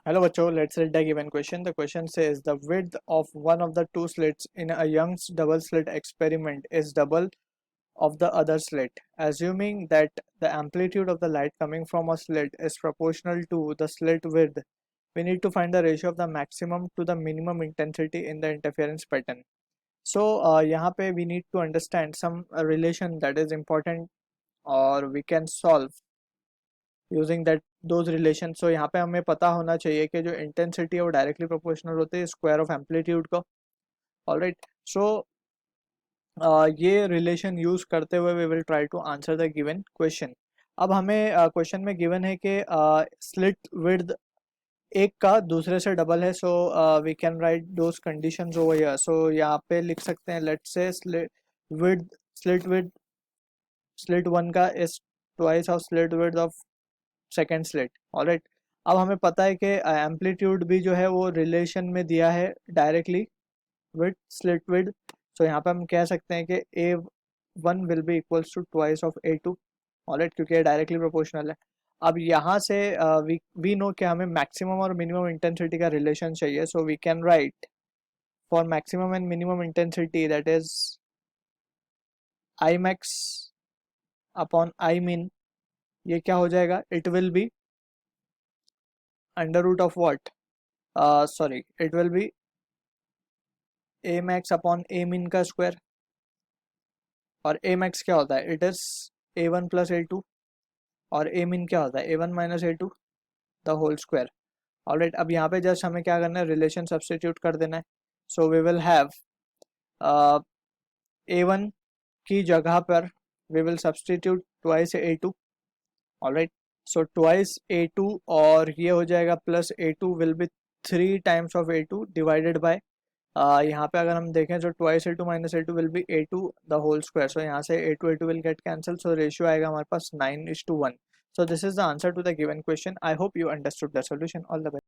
Hello बच्चों, let's read the given question. The question says the width of one of the two slits in a Young's double slit experiment is double of the other slit. Assuming that the amplitude of the light coming from a slit is proportional to the slit width, we need to find the ratio of the maximum to the minimum intensity in the interference pattern. So यहाँ पे we need to understand some relation that is important or we can solve using that those relation. So यहाँ पे हमें पता होना चाहिए कि जो इंटेंसिटी है वो डायरेक्टली प्रोपोर्शनल होती है स्क्वायर ऑफ एम्पलीट्यूड को. ऑलराइट, सो ये रिलेशन यूज करते हुए we will try to answer the given question. अब हमें क्वेश्चन में गिवन है कि स्लिट विड्थ एक का दूसरे से डबल है. So we can write those conditions over here. So यहाँ पे लिख सकते हैं let's say slit width slit one का is twice of slit width of second slit. Alright, अब हमें पता है कि एम्पलीट्यूड भी जो है वो रिलेशन में दिया है directly with slit width. So यहाँ पे हम कह सकते हैं कि A1 will be equals to twice of A2. Alright, क्योंकि ये डायरेक्टली प्रोपोर्शनल है. अब यहाँ से वी नो कि हमें मैक्सिमम और मिनिमम इंटेंसिटी का रिलेशन चाहिए. So we can write for maximum and minimum intensity that is I max upon I min. ये क्या हो जाएगा? It will be under root of what, sorry, it will be A max upon A min का square. और A max क्या होता है? It is A1 plus A2. और ए मिन क्या होता है? A1 minus A2 the whole square. Alright, अब यहाँ पे जस्ट हमें क्या करना है? रिलेशन सब्स्टिट्यूट कर देना है. So we will have A1 की जगह पर we will substitute twice A2. Alright, so twice A2 और ये हो जाएगा plus A2 will be 3 times of A2 divided by यहाँ पे अगर हम देखें तो twice A2 minus A2 will be A2 the whole square. So यहाँ से A2 will get cancel. So ratio आएगा हमारे पास 9:1. So this is the answer to the given question. I hope you understood the solution. All the best.